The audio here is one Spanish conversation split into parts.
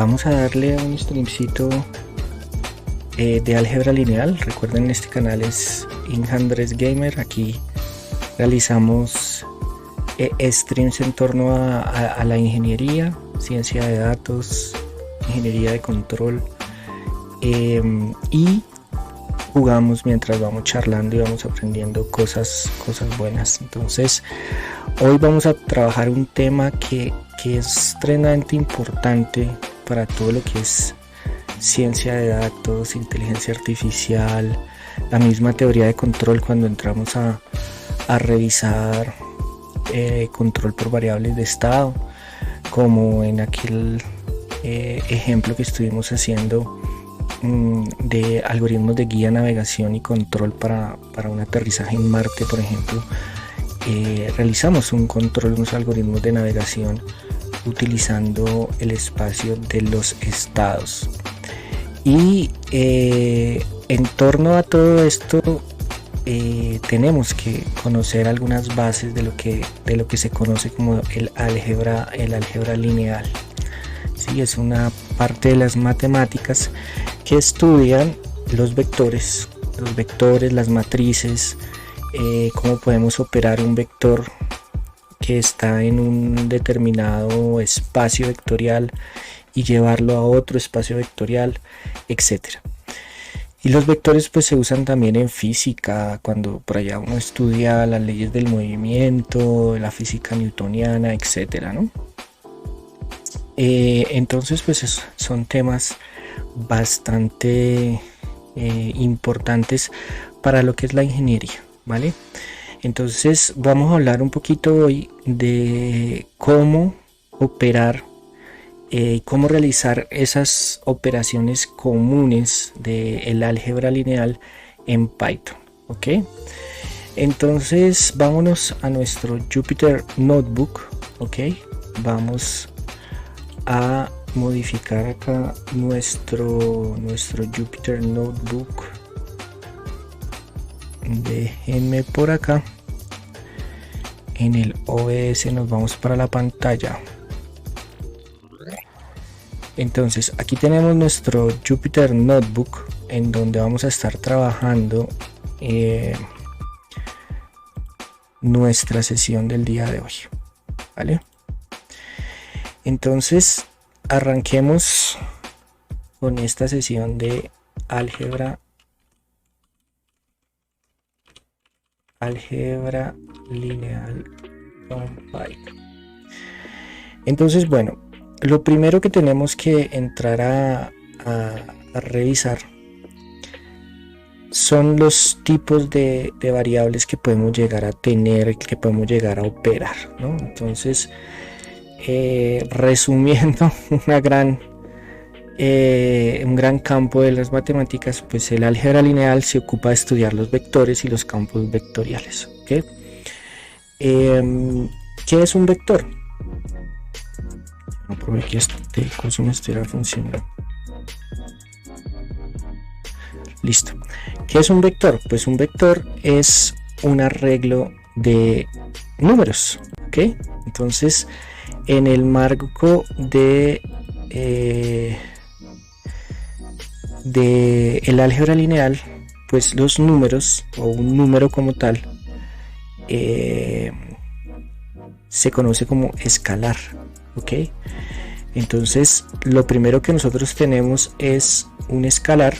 Vamos a darle a un streamcito de álgebra lineal. Recuerden, este canal es Inhandres Gamer. Aquí realizamos streams en torno a la ingeniería, ciencia de datos, ingeniería de control, y jugamos mientras vamos charlando y vamos aprendiendo cosas buenas. Entonces hoy vamos a trabajar un tema que es tremendamente importante para todo lo que es ciencia de datos, inteligencia artificial, la misma teoría de control cuando entramos a revisar control por variables de estado, como en aquel ejemplo que estuvimos haciendo de algoritmos de guía, navegación y control para un aterrizaje en Marte, por ejemplo. Realizamos un control, unos algoritmos de navegación utilizando el espacio de los estados. Y en torno a todo esto tenemos que conocer algunas bases de lo que se conoce como el álgebra lineal. Sí, es una parte de las matemáticas que estudian los vectores, las matrices, cómo podemos operar un vector que está en un determinado espacio vectorial y llevarlo a otro espacio vectorial, etcétera. Y los vectores pues se usan también en física, cuando por allá uno estudia las leyes del movimiento, la física newtoniana, etcétera, ¿no? Entonces pues son temas bastante importantes para lo que es la ingeniería, ¿vale? Entonces vamos a hablar un poquito hoy de cómo operar, cómo realizar esas operaciones comunes del álgebra lineal en Python, ¿ok? Entonces vámonos a nuestro Jupyter Notebook, ¿ok? Vamos a modificar acá nuestro Jupyter Notebook. Déjenme por acá en el OBS, nos vamos para la pantalla. Entonces aquí tenemos nuestro Jupyter Notebook, en donde vamos a estar trabajando nuestra sesión del día de hoy, ¿vale? Entonces arranquemos con esta sesión de álgebra lineal con Python. Entonces, bueno, lo primero que tenemos que entrar a revisar son los tipos de variables que podemos llegar a tener, que podemos llegar a operar, ¿no? Entonces, resumiendo un gran campo de las matemáticas, pues el álgebra lineal se ocupa de estudiar los vectores y los campos vectoriales, ¿okay? ¿Qué es un vector? Probé que este cosa no estuviera funcionando. Listo. ¿Qué es un vector? Pues un vector es un arreglo de números, ¿ok? Entonces, en el marco de el álgebra lineal, pues los números o un número como tal se conoce como escalar, ¿ok? Entonces lo primero que nosotros tenemos es un escalar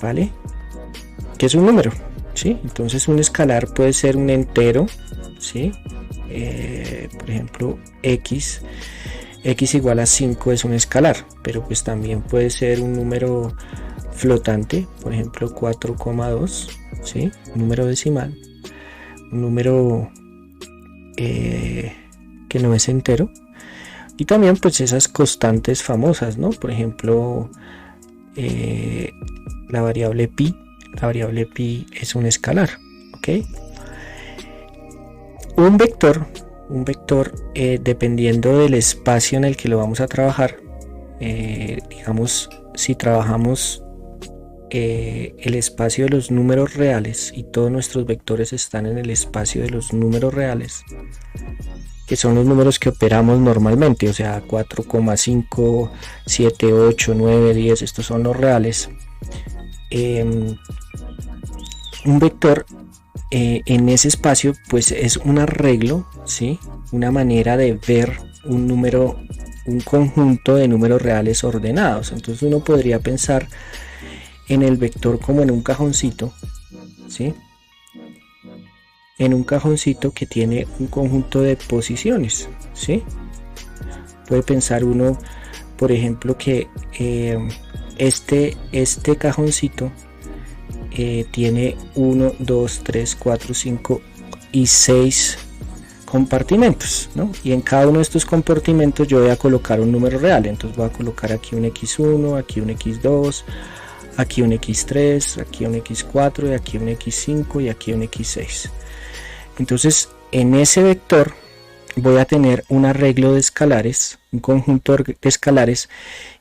¿vale? Que es un número, ¿sí? Entonces un escalar puede ser un entero, ¿sí? Por ejemplo, x igual a 5 es un escalar, pero pues también puede ser un número flotante, por ejemplo 4,2, ¿sí? Un número decimal, un número que no es entero, y también pues esas constantes famosas, ¿no? Por ejemplo, la variable pi es un escalar, ¿ok? Un vector, dependiendo del espacio en el que lo vamos a trabajar, digamos, si trabajamos el espacio de los números reales y todos nuestros vectores están en el espacio de los números reales, que son los números que operamos normalmente, o sea 4,5, 7, 8, 9, 10, estos son los reales. Un vector en ese espacio pues es un arreglo, ¿sí? Una manera de ver un número, un conjunto de números reales ordenados. Entonces uno podría pensar en el vector como en un cajoncito, ¿sí? En un cajoncito que tiene un conjunto de posiciones, ¿sí? Puede pensar uno, por ejemplo, que este cajoncito tiene 1, 2, 3, 4, 5 y 6 compartimentos, ¿no? Y en cada uno de estos compartimentos yo voy a colocar un número real. Entonces voy a colocar aquí un x1, aquí un x2, aquí un x3, aquí un x4 y aquí un x5 y aquí un x6. Entonces en ese vector voy a tener un arreglo de escalares, un conjunto de escalares,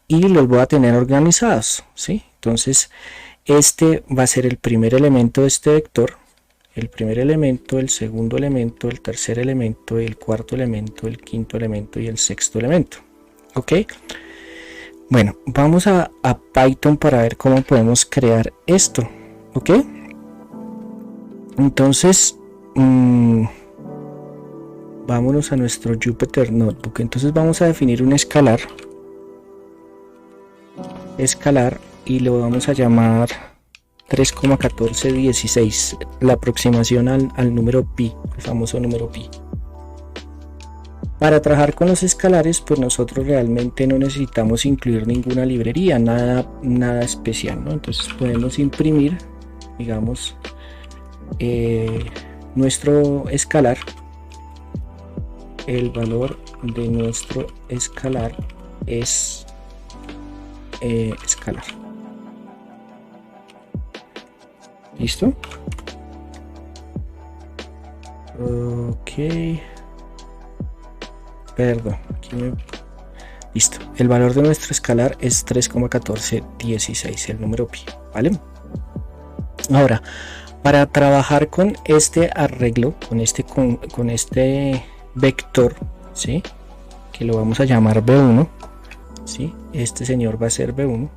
y los voy a tener organizados, ¿sí? Entonces este va a ser el primer elemento de este vector, el primer elemento, el segundo elemento, el tercer elemento, el cuarto elemento, el quinto elemento y el sexto elemento. ¿Ok? Bueno, vamos a Python para ver cómo podemos crear esto. ¿Ok? Entonces, vámonos a nuestro Jupyter Notebook. Entonces vamos a definir un escalar. Y lo vamos a llamar 3,1416, la aproximación al número pi, el famoso número pi. Para trabajar con los escalares, pues nosotros realmente no necesitamos incluir ninguna librería, nada especial, ¿no? Entonces podemos imprimir, digamos, nuestro escalar. El valor de nuestro escalar es escalar. ¿Listo? Ok. Perdón. Listo. El valor de nuestro escalar es 3,1416, el número pi, ¿vale? Ahora, para trabajar con este arreglo, con este vector, ¿sí? Que lo vamos a llamar B1, ¿sí? Este señor va a ser B1.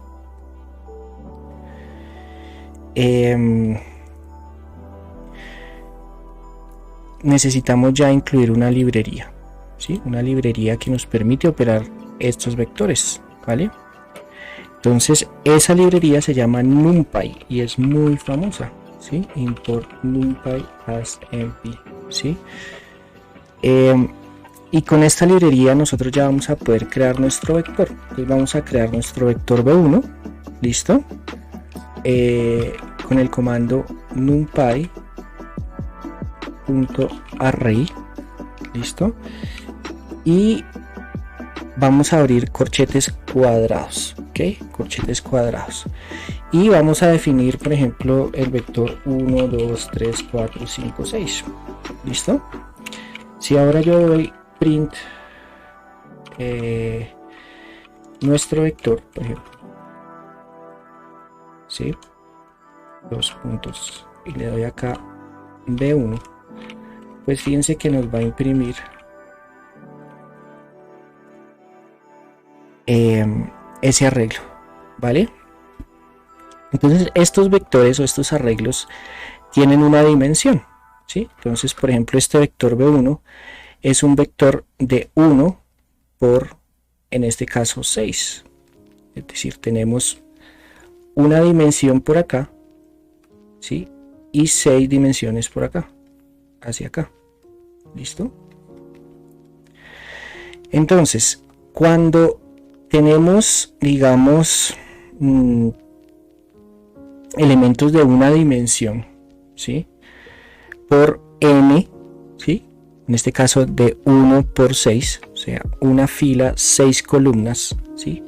Necesitamos ya incluir una librería, ¿sí? Una librería que nos permite operar estos vectores, ¿vale? Entonces esa librería se llama NumPy y es muy famosa, ¿sí? Import NumPy as np, ¿sí? Y con esta librería nosotros ya vamos a poder crear nuestro vector. Entonces vamos a crear nuestro vector B1, ¿listo? Con el comando numpy.array, listo, y vamos a abrir corchetes cuadrados, ok, corchetes cuadrados, y vamos a definir, por ejemplo, el vector 1, 2, 3, 4, 5, 6, listo. Si ahora yo doy print nuestro vector, por ejemplo, ¿sí? Dos puntos, y le doy acá B1, pues fíjense que nos va a imprimir ese arreglo, ¿vale? Entonces estos vectores o estos arreglos tienen una dimensión, ¿sí? Entonces, por ejemplo, este vector B1 es un vector de 1 por, en este caso, 6, es decir, tenemos una dimensión por acá, ¿sí? Y 6 dimensiones por acá, hacia acá. ¿Listo? Entonces, cuando tenemos, digamos, elementos de una dimensión, ¿sí? Por n, ¿sí? En este caso de 1 por 6, o sea, una fila, 6 columnas, ¿sí?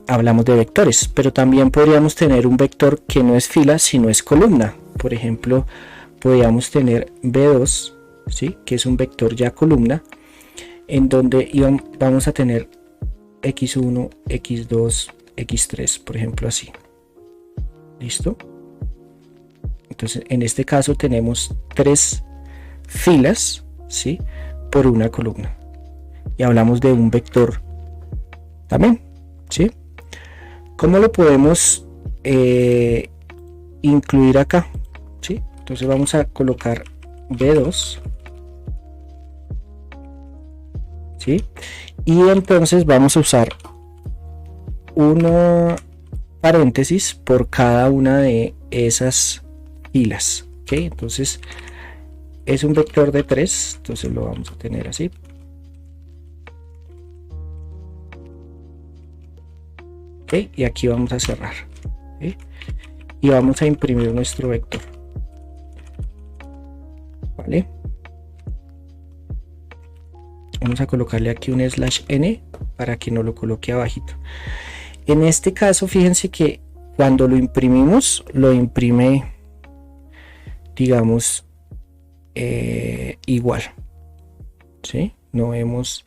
Hablamos de vectores, pero también podríamos tener un vector que no es fila sino es columna. Por ejemplo, podríamos tener B2, ¿sí? Que es un vector ya columna, en donde vamos a tener x1, x2, x3, por ejemplo, así, ¿Listo? Entonces en este caso tenemos 3 filas, ¿sí?, por una columna, y hablamos de un vector también, ¿sí? ¿Cómo lo podemos incluir acá? ¿Sí? Entonces vamos a colocar B2, ¿sí? Y entonces vamos a usar una paréntesis por cada una de esas filas, ¿ok? Entonces es un vector de 3, entonces lo vamos a tener así. ¿Ok? Y aquí vamos a cerrar, ¿ok? Y vamos a imprimir nuestro vector, ¿vale? Vamos a colocarle aquí un /n para que no lo coloque abajito. En este caso, fíjense que cuando lo imprimimos, lo imprime, digamos, igual, ¿sí? No vemos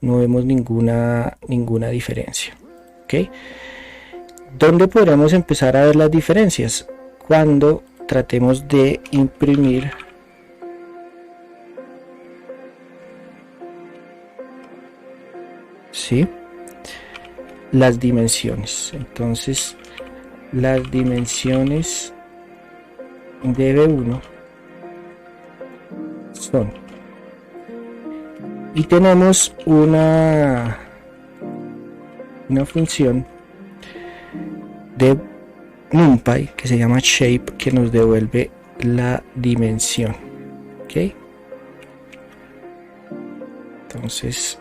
ninguna diferencia, ¿ok? ¿Dónde podremos empezar a ver las diferencias? Cuando tratemos de imprimir ¿sí?, las dimensiones. Entonces las dimensiones de B1 son, y tenemos una función de NumPy que se llama shape, que nos devuelve la dimensión, ¿ok? Entonces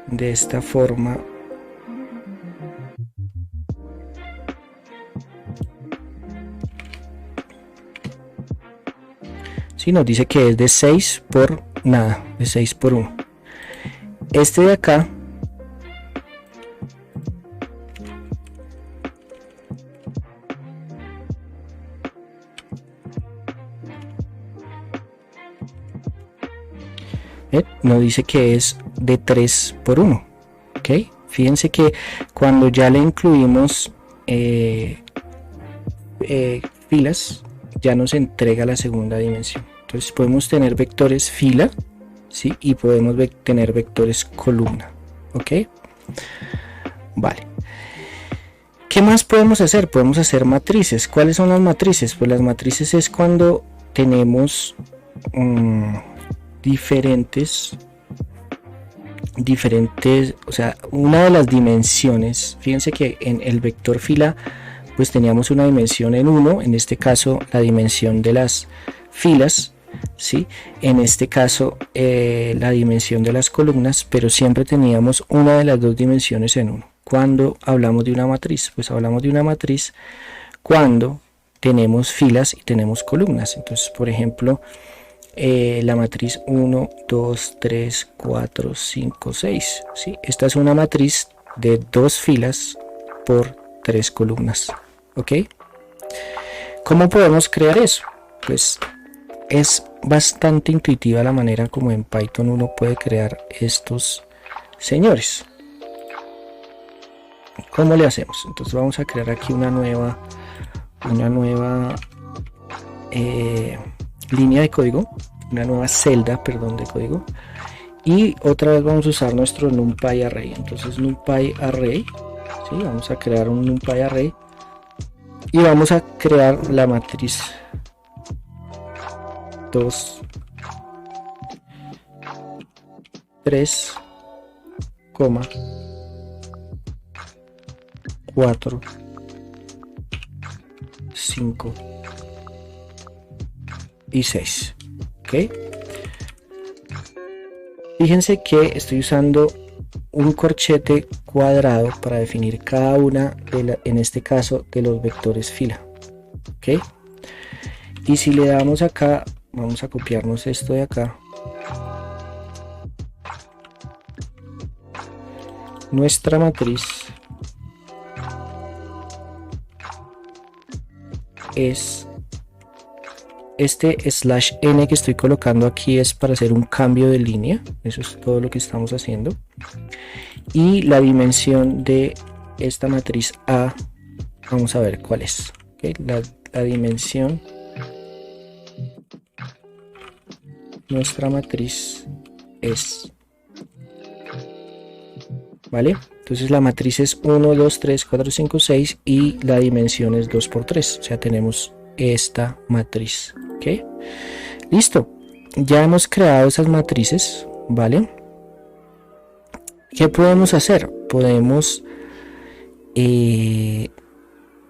de esta forma si nos dice que es de 6 por nada, de 6 por 1. Este de acá nos dice que es de 3 por 1, ¿ok? Fíjense que cuando ya le incluimos filas, ya nos entrega la segunda dimensión. Entonces podemos tener vectores fila, ¿sí?, y podemos tener vectores columna, ¿ok? Vale. ¿Qué más podemos hacer? Podemos hacer matrices. ¿Cuáles son las matrices? Pues las matrices es cuando tenemos diferentes, o sea, una de las dimensiones. Fíjense que en el vector fila pues teníamos una dimensión en 1, en este caso la dimensión de las filas, ¿sí?, en este caso la dimensión de las columnas, pero siempre teníamos una de las dos dimensiones en 1. Cuando hablamos de una matriz, pues hablamos de una matriz cuando tenemos filas y tenemos columnas. Entonces, por ejemplo, la matriz 1, 2, 3, 4, 5, 6, ¿sí? Esta es una matriz de 2 filas por 3 columnas, ¿ok? ¿Cómo podemos crear eso? Pues es bastante intuitiva la manera como en Python uno puede crear estos señores. ¿Cómo le hacemos? Entonces vamos a crear aquí una nueva línea de código, una nueva celda, perdón, de código, y otra vez vamos a usar nuestro NumPy array. Entonces NumPy array, ¿sí?, vamos a crear un NumPy array y vamos a crear la matriz 2, 3, 4, 5 y 6, ¿ok? Fíjense que estoy usando un corchete cuadrado para definir cada una en este caso de los vectores fila, ¿ok? Y si le damos acá, vamos a copiarnos esto de acá, nuestra matriz es este /n que estoy colocando aquí, es para hacer un cambio de línea. Eso es todo lo que estamos haciendo. Y la dimensión de esta matriz A Vamos a ver cuál es. ¿Okay? La dimensión, nuestra matriz es, ¿vale? Entonces la matriz es 1, 2, 3, 4, 5, 6 y la dimensión es 2 por 3. O sea, tenemos esta matriz. ¿Ok? Listo. Ya hemos creado esas matrices, ¿vale? ¿Qué podemos hacer? Podemos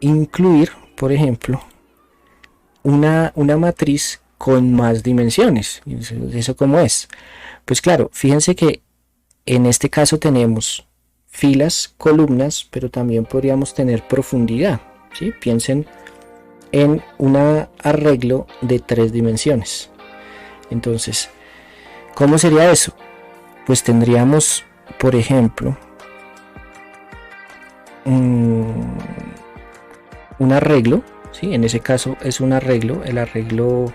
incluir, por ejemplo, una matriz con más dimensiones. ¿Eso cómo es? Pues claro, fíjense que en este caso tenemos filas, columnas, pero también podríamos tener profundidad, ¿sí? Piensen en un arreglo de 3 dimensiones. Entonces, ¿cómo sería eso? Pues tendríamos, por ejemplo, un arreglo, ¿sí? En ese caso es un arreglo, el arreglo,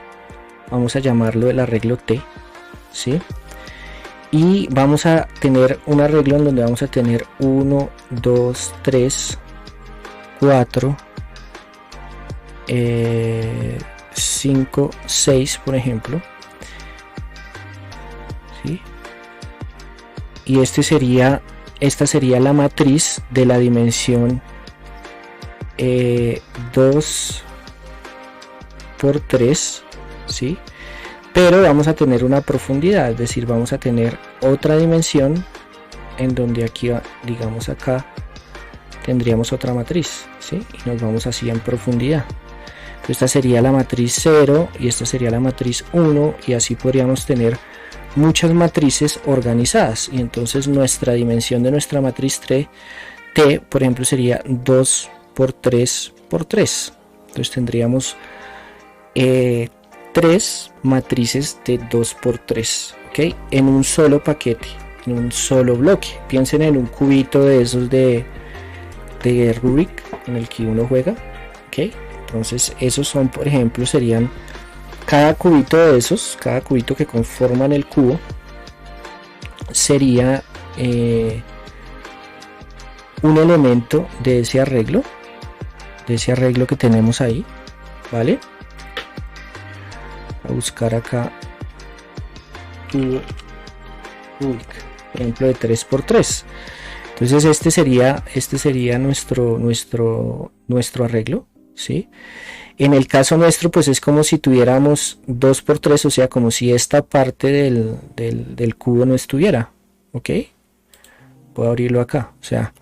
vamos a llamarlo el arreglo T, ¿sí? Y vamos a tener un arreglo en donde vamos a tener 1, 2, 3, 4, 5, 6, por ejemplo, ¿sí? Y esta sería la matriz de la dimensión 2 por 3, ¿sí? Pero vamos a tener una profundidad, es decir, vamos a tener otra dimensión en donde aquí, digamos acá, tendríamos otra matriz, ¿sí? Y nos vamos así en profundidad. Entonces, esta sería la matriz 0 y esta sería la matriz 1 y así podríamos tener muchas matrices organizadas. Y entonces nuestra dimensión de nuestra matriz T, por ejemplo, sería 2 por 3 por 3. Entonces tendríamos 3 matrices de 2 por 3, ¿ok? En un solo paquete, en un solo bloque. Piensen en un cubito de esos de Rubik en el que uno juega, ¿ok? Entonces esos son, por ejemplo, serían cada cubito de esos, cada cubito que conforman el cubo sería un elemento de ese arreglo que tenemos ahí, ¿vale? A buscar acá cubo Rubik, por ejemplo, de 3×3. Entonces este sería nuestro arreglo, ¿sí? En el caso nuestro, pues es como si tuviéramos 2×3, o sea, como si esta parte del cubo no estuviera, ¿ok? Puedo abrirlo acá, o sea,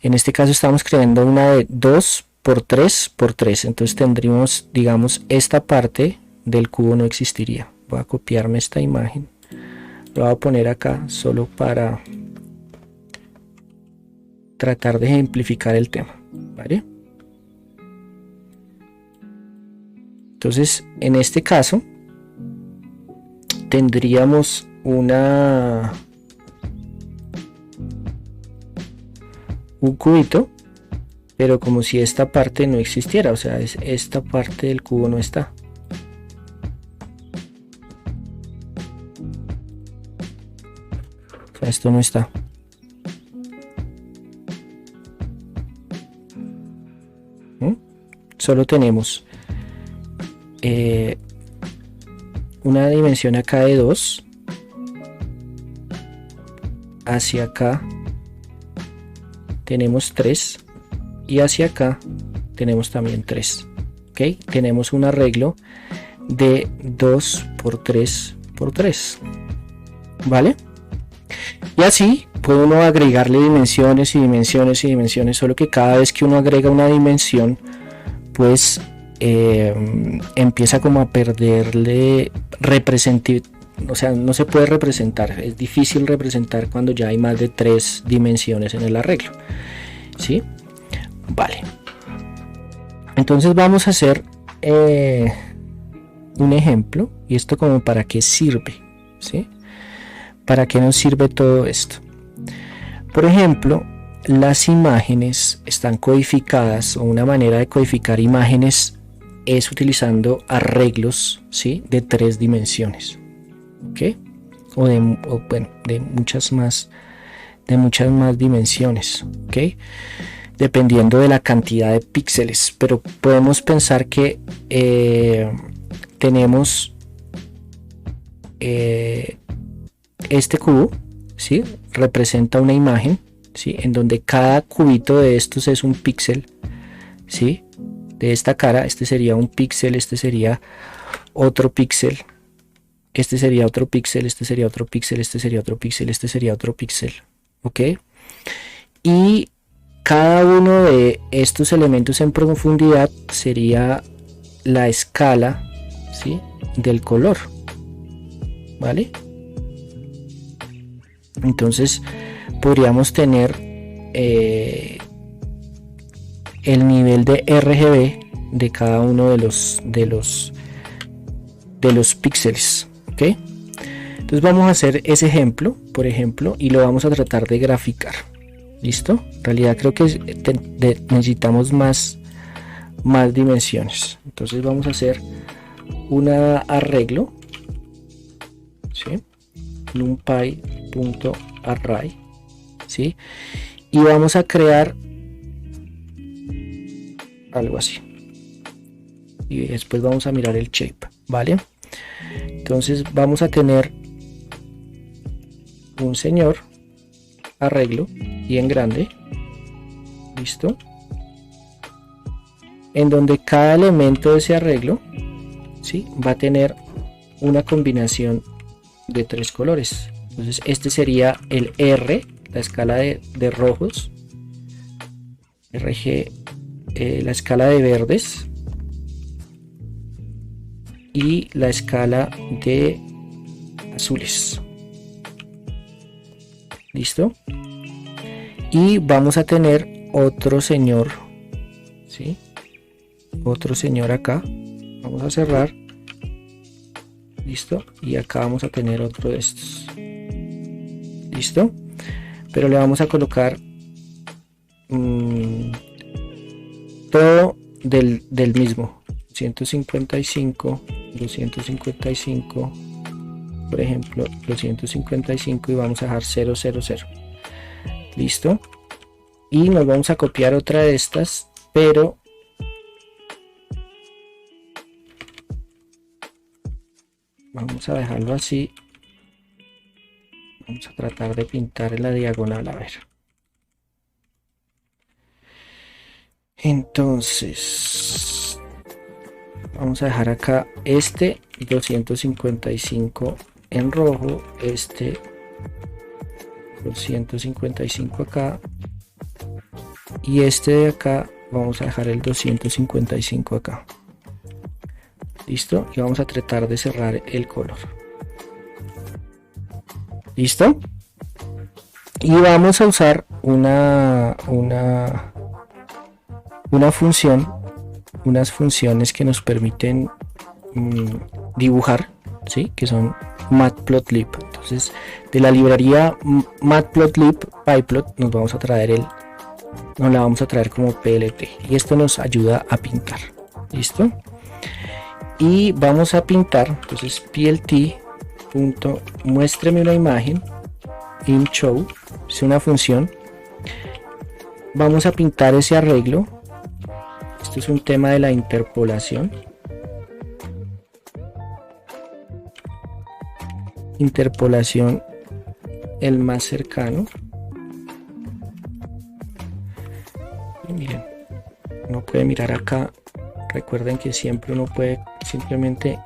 en este caso estamos creando una de 2×3×3, entonces tendríamos, digamos, esta parte del cubo no existiría. Voy a copiarme esta imagen, lo voy a poner acá solo para tratar de ejemplificar el tema, ¿vale? Entonces, en este caso, tendríamos un cubito, pero como si esta parte no existiera, o sea, esta parte del cubo no está. O sea, esto no está. Solo tenemos una dimensión acá de 2, hacia acá tenemos 3 y hacia acá tenemos también 3, ¿ok? Tenemos un arreglo de 2×3×3, ¿vale? Y así puede uno agregarle dimensiones y dimensiones y dimensiones, solo que cada vez que uno agrega una dimensión, pues empieza como a perderle representatividad, o sea, no se puede representar, es difícil representar cuando ya hay más de 3 dimensiones en el arreglo, ¿sí? Vale, entonces vamos a hacer un ejemplo, y esto como para qué sirve, ¿sí? ¿Para qué nos sirve todo esto? Por ejemplo, las imágenes están codificadas, o una manera de codificar imágenes es utilizando arreglos, ¿sí? De 3 dimensiones, ¿ok? De muchas más dimensiones, ¿ok? dependiendo de la cantidad de píxeles, pero podemos pensar que tenemos este cubo, ¿sí? Representa una imagen, ¿sí? En donde cada cubito de estos es un píxel, ¿sí? De esta cara, este sería un píxel, este sería otro píxel, este sería otro píxel, este sería otro píxel, este sería otro píxel, este sería otro píxel, ¿ok? Y cada uno de estos elementos en profundidad sería la escala, ¿sí? Del color, ¿vale? Entonces podríamos tener el nivel de RGB de cada uno de los píxeles, ¿ok? Entonces vamos a hacer ese ejemplo, por ejemplo, y lo vamos a tratar de graficar. ¿Listo? En realidad creo que necesitamos más dimensiones. Entonces vamos a hacer un arreglo, ¿sí? numpy.array, ¿sí? Y vamos a crear algo así. Y después vamos a mirar el shape, ¿vale? Entonces vamos a tener un señor arreglo bien grande, listo, en donde cada elemento de ese arreglo, ¿sí? Va a tener una combinación de 3 colores. Entonces este sería el R, la escala de rojos, RG, la escala de verdes y la escala de azules. ¿Listo? Y vamos a tener otro señor, ¿sí? Otro señor acá. Vamos a cerrar. ¿Listo? Y acá vamos a tener otro de estos. ¿Listo? Pero le vamos a colocar todo del mismo. 155, 255, por ejemplo, 255 y vamos a dejar 000. Listo. Y nos vamos a copiar otra de estas, pero vamos a dejarlo así. Vamos a tratar de pintar en la diagonal, a ver. Entonces vamos a dejar acá este 255 en rojo, este 255 acá y este de acá vamos a dejar el 255 acá. Listo, y vamos a tratar de cerrar el color. Listo, y vamos a usar una función, unas funciones que nos permiten dibujar, ¿sí? Que son matplotlib. Entonces de la librería matplotlib pyplot nos vamos a traer nos la vamos a traer como plt y esto nos ayuda a pintar. Listo, y vamos a pintar. Entonces plt.muéstreme una imagen in show es una función. Vamos a pintar ese arreglo. Esto es un tema de la interpolación. Interpolación el más cercano. Y miren, uno puede mirar acá. Recuerden que siempre uno puede simplemente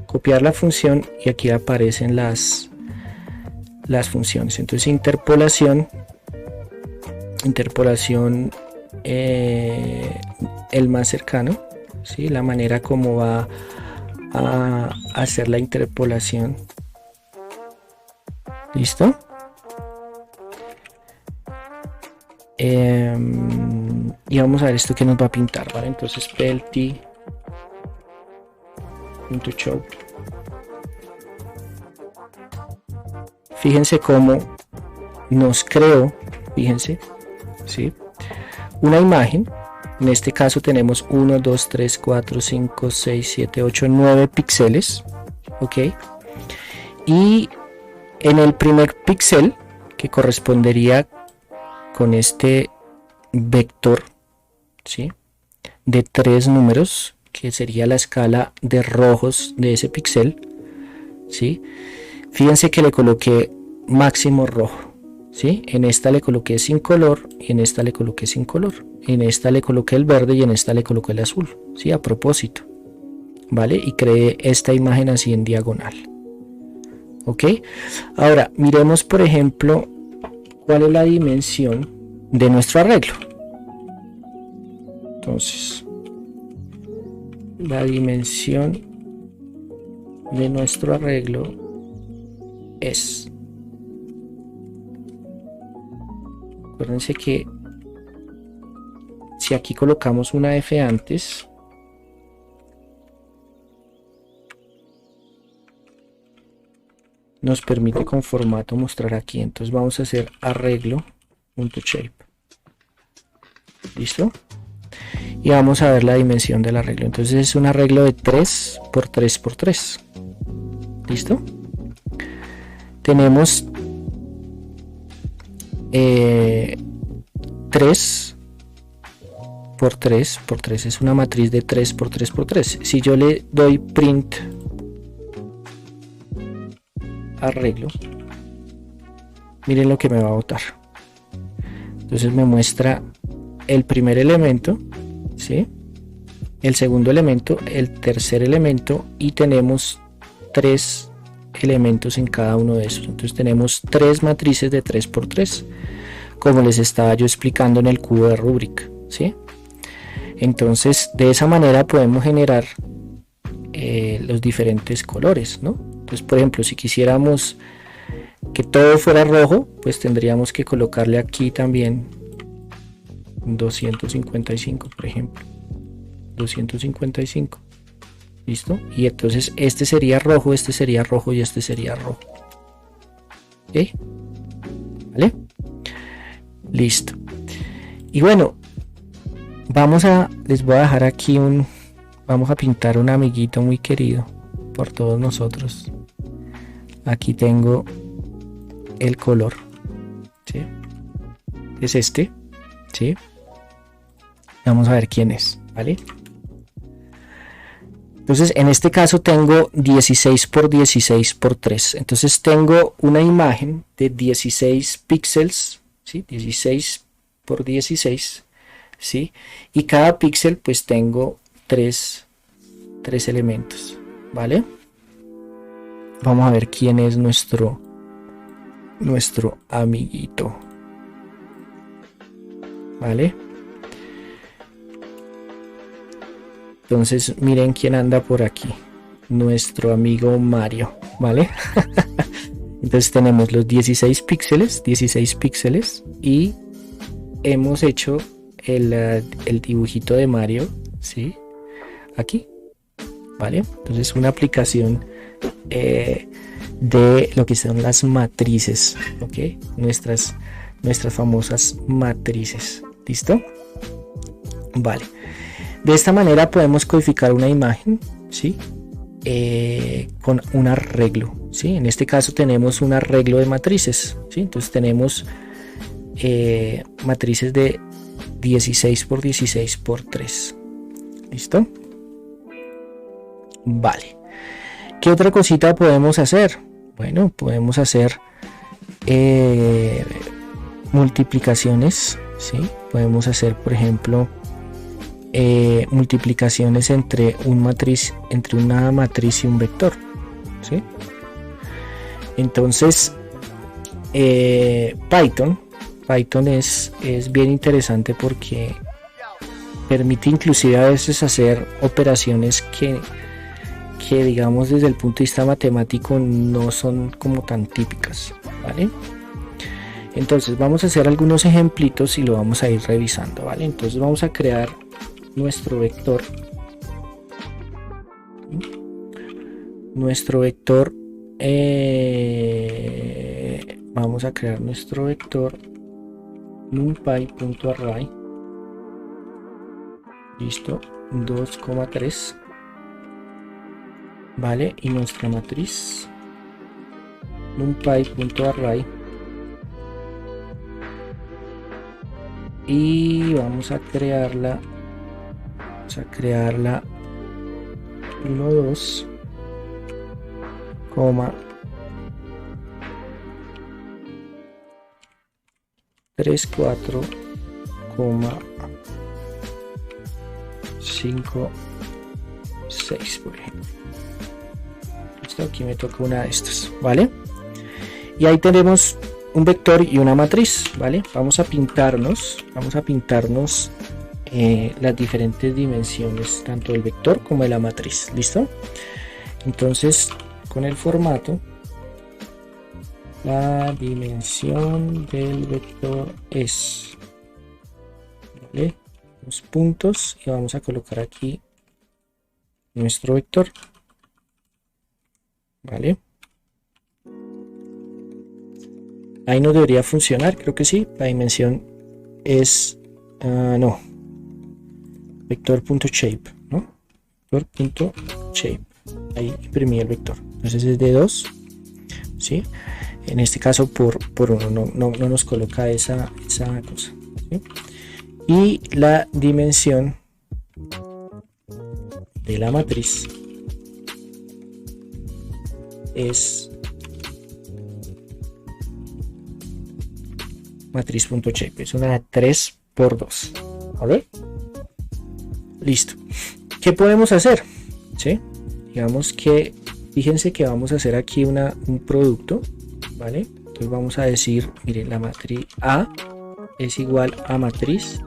copiar la función y aquí aparecen las funciones. Entonces interpolación el más cercano, ¿sí? La manera como va a hacer la interpolación. Listo. Y vamos a ver esto que nos va a pintar, ¿vale? Entonces plt.show. Fíjense cómo nos creó, fíjense, ¿sí? Una imagen. En este caso tenemos 1, 2, 3, 4, 5, 6, 7, 8, 9 píxeles, ¿ok? Y en el primer píxel, que correspondería con este vector, ¿sí?, de 3 números, que sería la escala de rojos de ese píxel, ¿sí? Fíjense que le coloqué máximo rojo, ¿sí? En esta le coloqué sin color y en esta le coloqué sin color. En esta le coloqué el verde y en esta le coloqué el azul, ¿sí? A propósito, ¿vale? Y creé esta imagen así en diagonal. ¿Ok? Ahora, miremos, por ejemplo, cuál es la dimensión de nuestro arreglo. Entonces, la dimensión de nuestro arreglo es, acuérdense que si aquí colocamos una F antes, nos permite con formato mostrar aquí. Entonces vamos a hacer arreglo.shape. ¿Listo? Y vamos a ver la dimensión del arreglo. Entonces es un arreglo de 3 por 3 por 3. ¿Listo? Tenemos 3 por 3 por 3. Es una matriz de 3 por 3 por 3. Si yo le doy print arreglo, miren lo que me va a botar. Entonces me muestra el primer elemento, ¿sí?, el segundo elemento, el tercer elemento, y tenemos 3 elementos en cada uno de esos. Entonces tenemos 3 matrices de 3 por 3, como les estaba yo explicando en el cubo de Rubrik, ¿sí? Entonces de esa manera podemos generar los diferentes colores, ¿no? Entonces, por ejemplo, si quisiéramos que todo fuera rojo, pues tendríamos que colocarle aquí también 255, por ejemplo, 255. ¿Listo? Y entonces este sería rojo y este sería rojo. ¿Ok? ¿Vale? Listo. Y bueno, les voy a dejar aquí vamos a pintar un amiguito muy querido por todos nosotros. Aquí tengo el color, ¿sí? Es este, ¿sí? Vamos a ver quién es, ¿vale? Entonces en este caso tengo 16 por 16 por 3. Entonces tengo una imagen de 16 píxeles, ¿sí? 16 por 16, ¿sí? Y cada píxel pues tengo 3 elementos, ¿vale? Vamos a ver quién es nuestro amiguito, ¿vale? Entonces miren quién anda por aquí, nuestro amigo Mario, ¿vale? Entonces tenemos los 16 píxeles y hemos hecho el dibujito de Mario, ¿sí? Aquí, ¿vale? Entonces una aplicación de lo que son las matrices, ¿ok? Nuestras famosas matrices. ¿Listo? Vale. De esta manera podemos codificar una imagen, ¿sí? Con un arreglo, ¿sí? En este caso tenemos un arreglo de matrices, ¿sí? Entonces tenemos matrices de 16 por 16 por 3. ¿Listo? Vale. ¿Qué otra cosita podemos hacer? Bueno, podemos hacer multiplicaciones, ¿sí? Podemos hacer, por ejemplo, multiplicaciones entre una matriz y un vector, ¿sí? Entonces Python es bien interesante porque permite inclusive a veces hacer operaciones que digamos desde el punto de vista matemático no son como tan típicas, ¿vale? Entonces vamos a hacer algunos ejemplitos y lo vamos a ir revisando, ¿vale? Entonces vamos a crear nuestro vector. Vamos a crear nuestro vector numpy.array. Listo, 2,3. Vale, y nuestra matriz numpy.array y vamos a crearla 1 2 coma 3 4 coma 5 6 por ejemplo. Listo, aquí me toca una de estas, ¿vale? Y ahí tenemos un vector y una matriz, ¿vale? Vamos a pintarnos las diferentes dimensiones tanto del vector como de la matriz. ¿Listo? Entonces, con el formato, la dimensión del vector es, ¿vale? Los puntos, y vamos a colocar aquí nuestro vector, ¿vale? Ahí no debería funcionar, creo que sí. La dimensión es no, vector.shape, ¿no? Vector.shape. Ahí imprimí el vector. Entonces es de 2, ¿sí? En este caso por 1 no nos coloca esa cosa, ¿sí? Y la dimensión de la matriz es matriz.shape, es una 3 por 2, ¿vale? Listo. ¿Qué podemos hacer? ¿Sí? Digamos que, fíjense que vamos a hacer aquí un producto, ¿vale? Entonces vamos a decir, miren, la matriz A es igual a matriz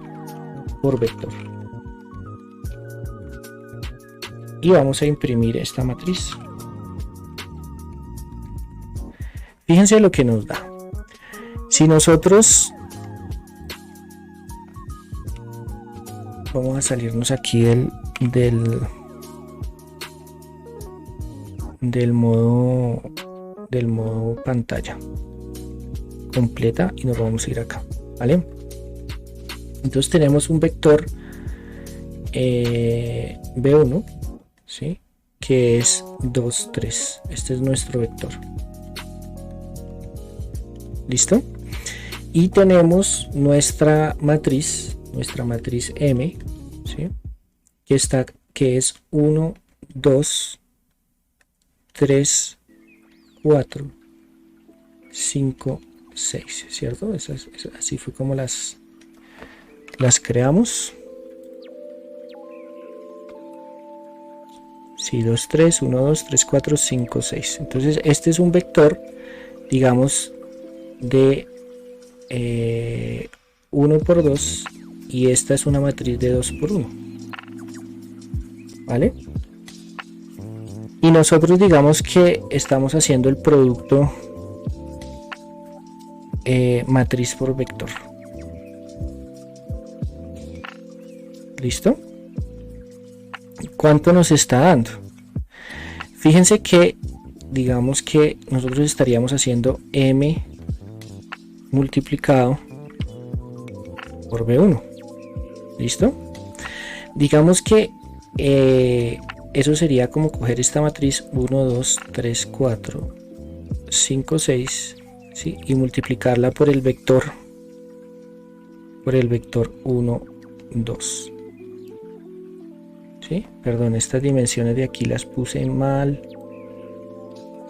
por vector. Y vamos a imprimir esta matriz. Fíjense lo que nos da. Si nosotros vamos a salirnos aquí del modo pantalla completa y nos vamos a ir acá, ¿vale? Entonces tenemos un vector B1, ¿sí? Que es 2 3. Este es nuestro vector. ¿Listo? Y tenemos nuestra matriz M, ¿sí? que es 1 2 3 4 5 6, ¿cierto? Así fue como las creamos. Sí, 2 3 1 2 3 4 5 6. Entonces este es un vector, digamos, de 1 por 2, y esta es una matriz de 2 por 1, ¿vale? Y nosotros digamos que estamos haciendo el producto matriz por vector. ¿Listo? ¿Cuánto nos está dando? Fíjense que digamos que nosotros estaríamos haciendo M multiplicado por B1. ¿Listo? Digamos que eso sería como coger esta matriz 1 2 3 4 5 6, ¿sí? Y multiplicarla por el vector 1 2, ¿sí? Perdón, estas dimensiones de aquí las puse mal,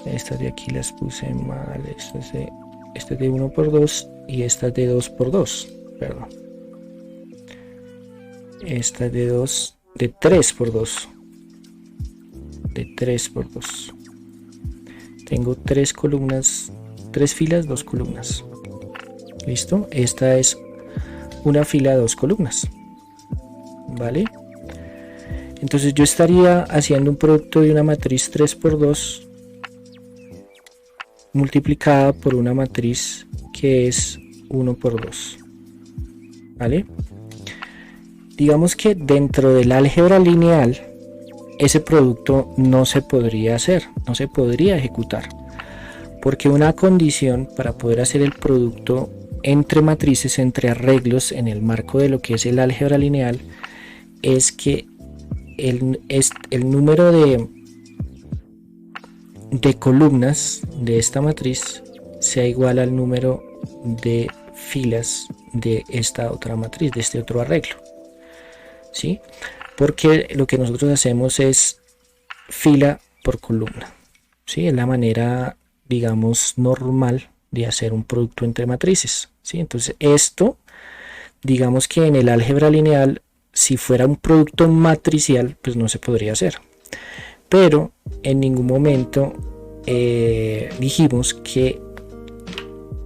estas de aquí las puse mal, este es de 1 por 2 y esta es de 2 por 2, perdón, esta es de 3 por 2, de 3 por 2. Tengo 3 columnas, 3 filas, 2 columnas. ¿Listo? Esta es una fila de 2 columnas, ¿vale? Entonces yo estaría haciendo un producto de una matriz 3 por 2 multiplicada por una matriz que es 1 por 2, ¿vale? Digamos que dentro del álgebra lineal ese producto no se podría hacer, no se podría ejecutar, porque una condición para poder hacer el producto entre matrices, entre arreglos en el marco de lo que es el álgebra lineal, es que el número de columnas de esta matriz sea igual al número de filas de esta otra matriz, de este otro arreglo, ¿sí? Porque lo que nosotros hacemos es fila por columna, ¿sí? Es la manera, digamos, normal de hacer un producto entre matrices, ¿sí? Entonces esto, digamos que en el álgebra lineal, si fuera un producto matricial, pues no se podría hacer, pero en ningún momento dijimos que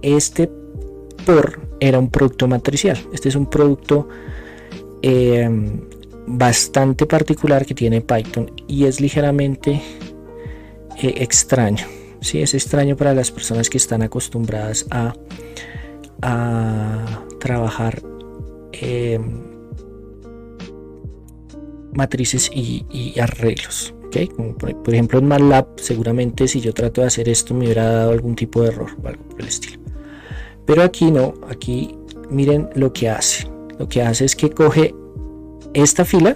este por era un producto matricial. Este es un producto bastante particular que tiene Python y es ligeramente extraño, ¿sí? Es extraño para las personas que están acostumbradas a trabajar matrices y arreglos, ¿okay? Como por ejemplo en MATLAB, seguramente si yo trato de hacer esto me hubiera dado algún tipo de error o algo por el estilo, pero aquí no. Aquí miren lo que hace. Lo que hace es que coge esta fila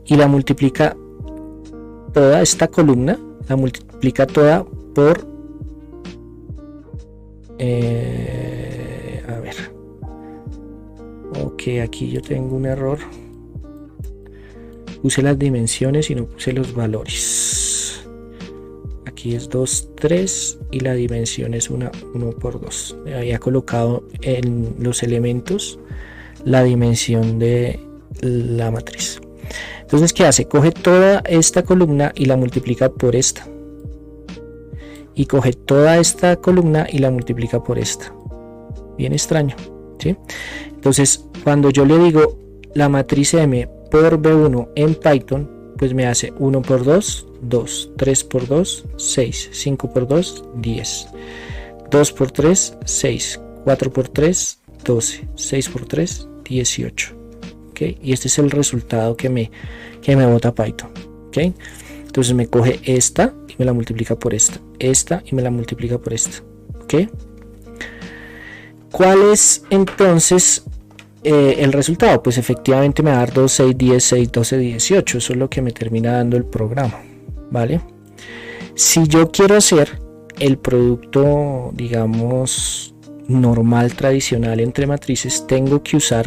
y la multiplica, toda esta columna la multiplica toda por a ver, ok, aquí yo tengo un error, puse las dimensiones y no puse los valores. Aquí es 2, 3 y la dimensión es 1 por 2. Había colocado en los elementos la dimensión de la matriz. Entonces, ¿qué hace? Coge toda esta columna y la multiplica por esta. Y coge toda esta columna y la multiplica por esta. Bien extraño, ¿sí? Entonces, cuando yo le digo la matriz M por B1 en Python, pues me hace 1 por 2, 2, 3 por 2, 6, 5 por 2, 10, 2 por 3, 6, 4 por 3, 12, 6 por 3, 18. ¿Okay? Y este es el resultado que me bota Python. ¿Okay? Entonces me coge esta y me la multiplica por esta y me la multiplica por esta. ¿Okay? ¿Cuál es entonces el resultado? Pues efectivamente me va a dar 2, 6, 10, 6, 12, 18. Eso es lo que me termina dando el programa, ¿vale? Si yo quiero hacer el producto, digamos, normal, tradicional entre matrices, tengo que usar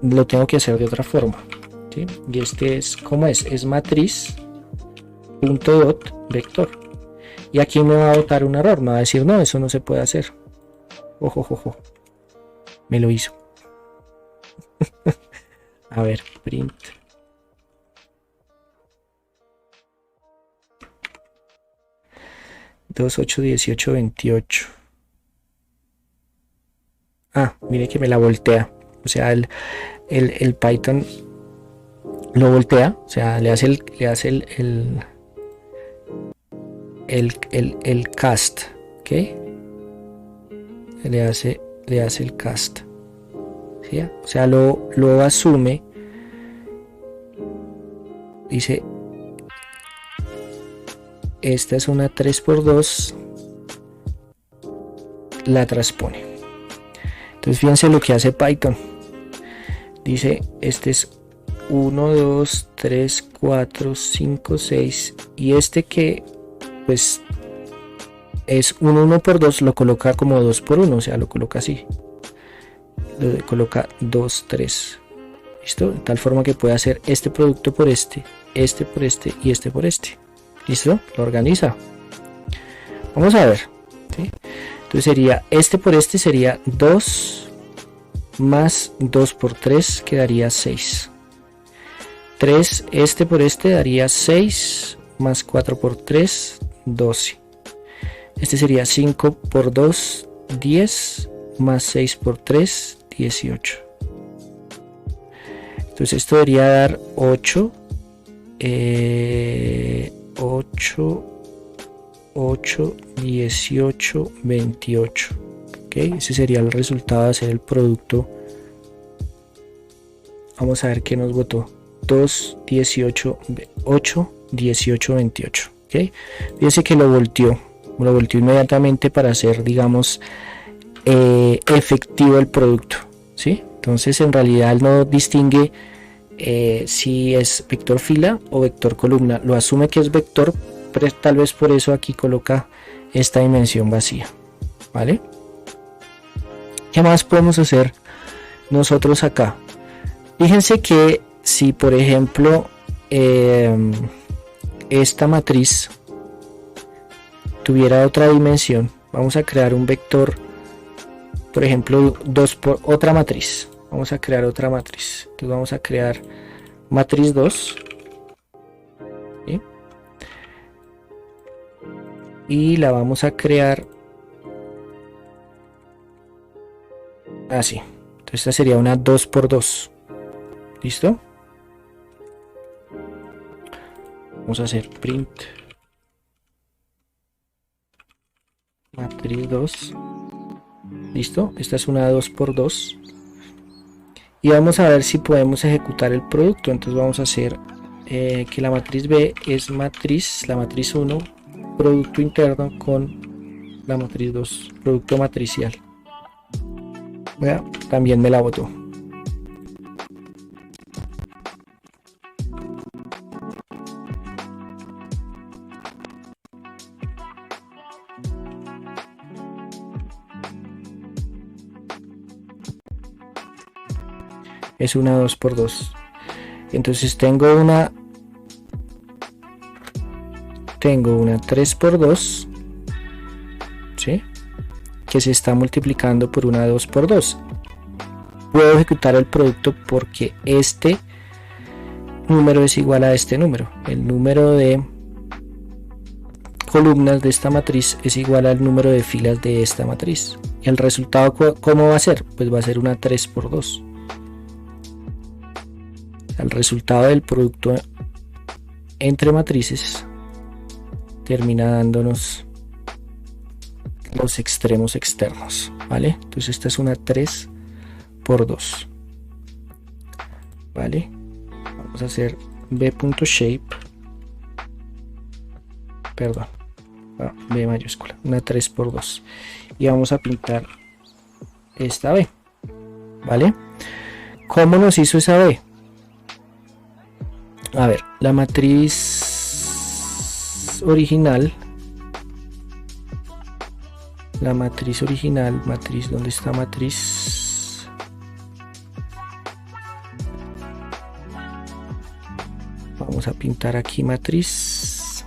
lo tengo que hacer de otra forma, ¿sí? Y este es, ¿cómo es? Es matriz.dot vector. Y aquí me va a botar un error, me va a decir, no, eso no se puede hacer. Ojo, ojo, me lo hizo. A ver, print. Dos, 8, 18, 28. Mire que me la voltea. O sea, el Python lo voltea. O sea, le hace el cast. ¿Ok? Le hace el cast. ¿Sí? O sea, lo asume. Dice, esta es una 3×2, la transpone. Entonces fíjense lo que hace Python. Dice, este es 1, 2, 3, 4, 5, 6 y este que pues es un 1×2 lo coloca como 2×1, o sea, lo coloca así. Lo coloca 2, 3. ¿Listo? De tal forma que puede hacer este producto por este por este y este por este. ¿Listo? Lo organiza. Vamos a ver, ¿sí? Entonces sería este por este sería 2 más 2 por 3 quedaría 6. 3 este por este daría 6 más 4 por 3 12. Este sería 5 por 2 10 más 6 por 3 18. Entonces esto debería dar 8 8, 18, 28. ¿Okay? Ese sería el resultado de hacer el producto. Vamos a ver qué nos botó. 2, 18, 8, 18, 28. ¿Okay? Fíjense que lo volteó inmediatamente para hacer, digamos, efectivo el producto. ¿Sí? Entonces en realidad no distingue si es vector fila o vector columna. Lo asume que es vector, pero tal vez por eso aquí coloca esta dimensión vacía, ¿vale? Ok, ¿Qué más podemos hacer nosotros acá? Fíjense que si por ejemplo esta matriz tuviera otra dimensión, vamos a crear un vector, por ejemplo 2 por otra matriz. Vamos a crear otra matriz. Entonces vamos a crear matriz 2, ¿sí? Y la vamos a crear así. Entonces esta sería una 2 por 2. ¿Listo? Vamos a hacer print matriz 2. Listo, esta es una 2 por 2 y vamos a ver si podemos ejecutar el producto. Entonces vamos a hacer que la matriz B es la matriz 1 producto interno con la matriz 2 producto matricial. Vea, también me la botó. Es una 2 por 2. Entonces tengo una 3 por 2, ¿sí? Que se está multiplicando por una 2 por 2. Puedo ejecutar el producto porque este número es igual a este número. El número de columnas de esta matriz es igual al número de filas de esta matriz. El resultado, ¿cómo va a ser? Pues va a ser una 3 por 2. El resultado del producto entre matrices termina dándonos los extremos externos, ¿vale? Entonces esta es una 3 por 2, ¿vale? Vamos a hacer b.shape, perdón, b mayúscula, una 3 por 2 y vamos a pintar esta b, ¿vale? ¿Cómo nos hizo esa b? A ver, la matriz original, matriz, ¿dónde está matriz? Vamos a pintar aquí matriz,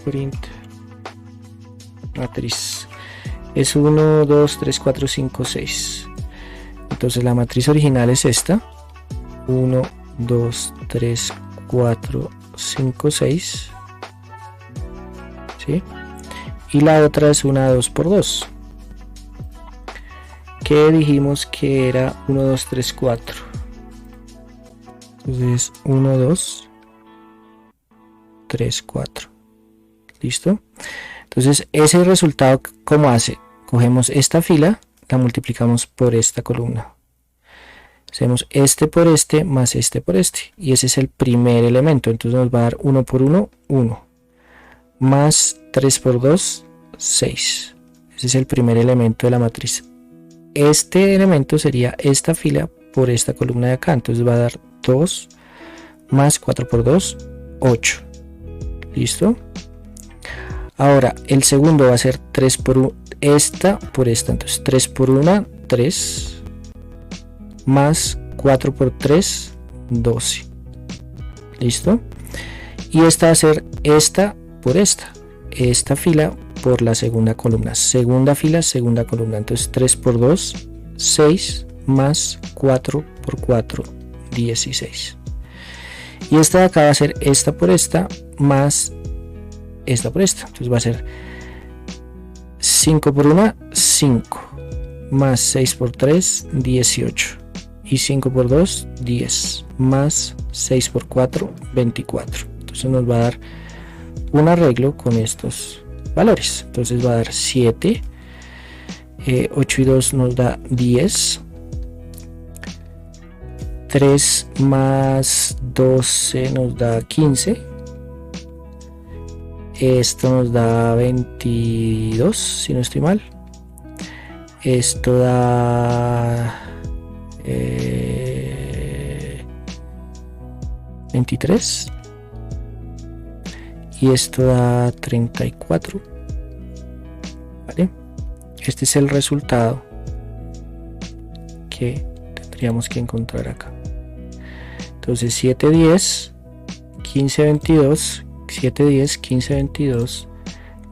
print, matriz, es 1, 2, 3, 4, 5, 6, entonces la matriz original es esta, 1, 2, 3, 4, 5, 6, ¿sí? Y la otra es una 2 por 2 que dijimos que era 1, 2, 3, 4. Entonces 1, 2, 3, 4. ¿Listo? Entonces ese resultado, ¿cómo hace? Cogemos esta fila, la multiplicamos por esta columna. Hacemos este por este más este por este. Y ese es el primer elemento. Entonces nos va a dar 1 por 1, 1. Más 3 por 2, 6. Ese es el primer elemento de la matriz. Este elemento sería esta fila por esta columna de acá. Entonces va a dar 2 más 4 por 2, 8. ¿Listo? Ahora el segundo va a ser 3 por 1, esta por esta. Entonces 3 por 1, 3. Más 4 por 3, 12. ¿Listo? Y esta va a ser esta por esta fila por la segunda columna, segunda fila, segunda columna. Entonces 3 por 2, 6, más 4 por 4, 16. Y esta de acá va a ser esta por esta más esta por esta. Entonces va a ser 5 por 1, 5, más 6 por 3, 18. Y 5 por 2, 10, más 6 por 4, 24. Entonces nos va a dar un arreglo con estos valores. Entonces va a dar 7, 8 y 2 nos da 10, 3 más 12 nos da 15, esto nos da 22 si no estoy mal, esto da 23 y esto da 34, ¿vale? este es el resultado que tendríamos que encontrar acá. Entonces 7, 10, 15, 22, 7, 10, 15, 22,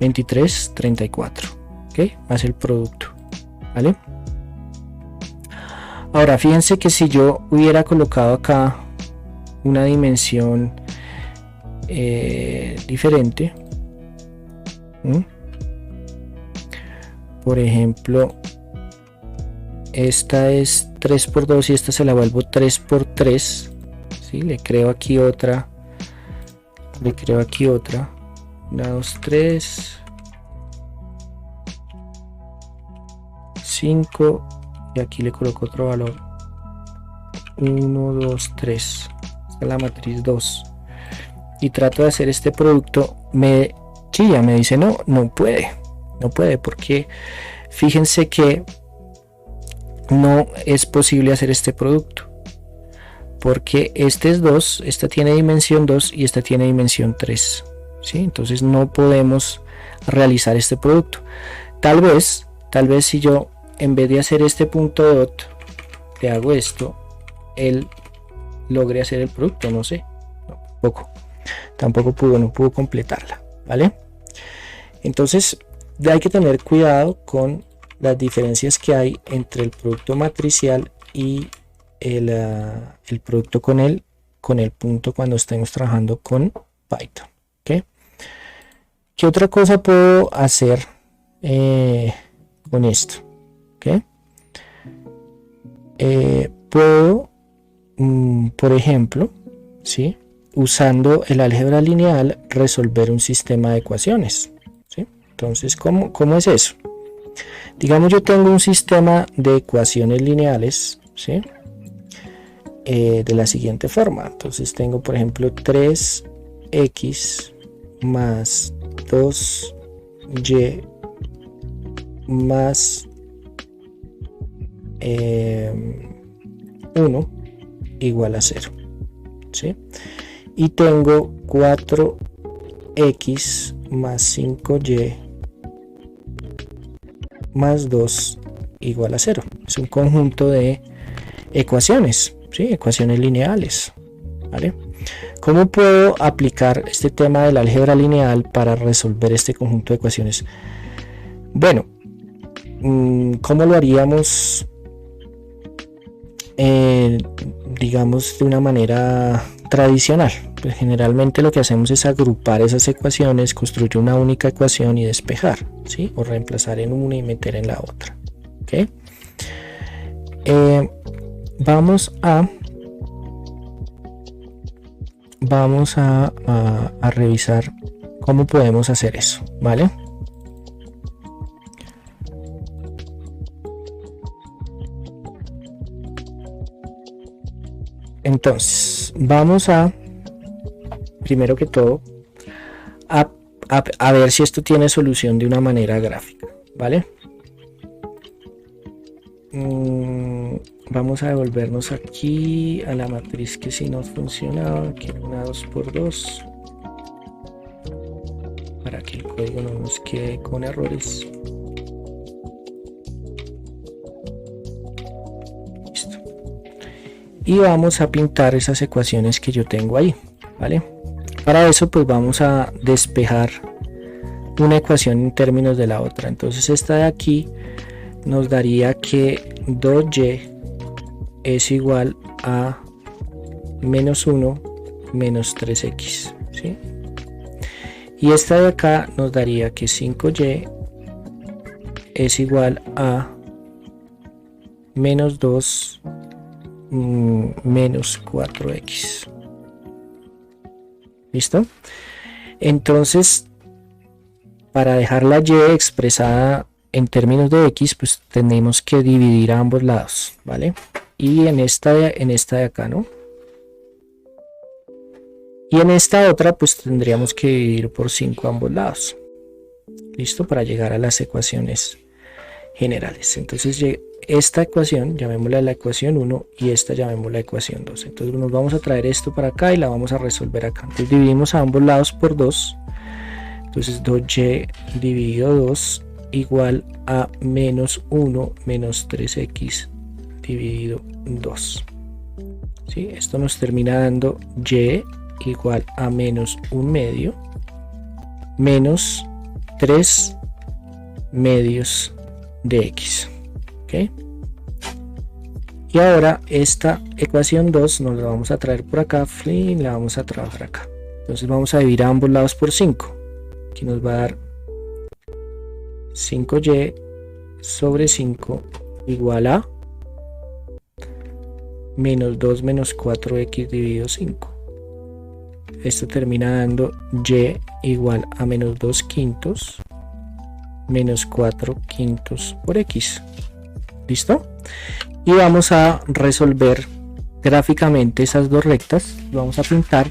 23, 34. ¿Ok? Más el producto. ¿Vale? Ahora fíjense que si yo hubiera colocado acá una dimensión diferente, por ejemplo, esta es 3 por 2 y esta se la vuelvo 3 por 3, ¿sí? Le creo aquí otra, 1, 2, 3, 5 y aquí le coloco otro valor, 1, 2, 3, esta es la matriz 2 y trato de hacer este producto, me chilla, me dice no puede porque fíjense que no es posible hacer este producto porque este es 2, esta tiene dimensión 2 y esta tiene dimensión 3, ¿sí? Entonces no podemos realizar este producto. Tal vez si yo en vez de hacer este punto dot le hago esto, él logre hacer el producto, no sé, tampoco no pudo completarla, ¿vale? Entonces hay que tener cuidado con las diferencias que hay entre el producto matricial y el producto con el punto cuando estemos trabajando con Python. ¿Okay? ¿Qué otra cosa puedo hacer con esto? ¿Okay? Puedo, por ejemplo, ¿sí? Usando el álgebra lineal resolver un sistema de ecuaciones, ¿sí? Entonces, ¿cómo es eso? Digamos yo tengo un sistema de ecuaciones lineales, ¿sí? De la siguiente forma. Entonces tengo por ejemplo 3x más 2y más 1 igual a 0, ¿sí? Y tengo 4x más 5y más 2 igual a 0. Es un conjunto de ecuaciones, ¿sí? Ecuaciones lineales, ¿vale? ¿Cómo puedo aplicar este tema del álgebra lineal para resolver este conjunto de ecuaciones? Bueno, ¿cómo lo haríamos? Digamos de una manera tradicional. Pues generalmente lo que hacemos es agrupar esas ecuaciones, construir una única ecuación y despejar, ¿sí? O reemplazar en una y meter en la otra. ¿Okay? Vamos a revisar cómo podemos hacer eso, ¿vale? Entonces, vamos a, primero que todo, a ver si esto tiene solución de una manera gráfica, ¿vale? Vamos a devolvernos aquí a la matriz que si nos funcionaba, que era una 2×2, para que el código no nos quede con errores. Listo. Y vamos a pintar esas ecuaciones que yo tengo ahí, ¿vale? Para eso pues vamos a despejar una ecuación en términos de la otra. Entonces esta de aquí nos daría que 2y es igual a menos 1 menos 3x, ¿sí? Y esta de acá nos daría que 5y es igual a menos 2 menos 4x. ¿Listo? Entonces, para dejar la y expresada en términos de x, pues tenemos que dividir a ambos lados, ¿vale? Y en esta de acá, ¿no? Y en esta otra, pues tendríamos que dividir por 5 a ambos lados. ¿Listo? Para llegar a las ecuaciones generales. Entonces, esta ecuación, llamémosla la ecuación 1 y esta llamémosla la ecuación 2. Entonces, nos vamos a traer esto para acá y la vamos a resolver acá. Entonces, dividimos a ambos lados por 2. Entonces, 2y dividido 2 igual a menos 1 menos 3x dividido 2. ¿Sí? Esto nos termina dando y igual a menos 1/2 menos 3 medios de x. ¿Okay? Y ahora esta ecuación 2 nos la vamos a traer por acá y la vamos a trabajar acá. Entonces vamos a dividir a ambos lados por 5. Aquí nos va a dar 5y sobre 5 igual a menos 2 menos 4x dividido 5. Esto termina dando y igual a menos 2 quintos menos 4 quintos por x. ¿Listo? Y vamos a resolver gráficamente esas dos rectas. Vamos a pintar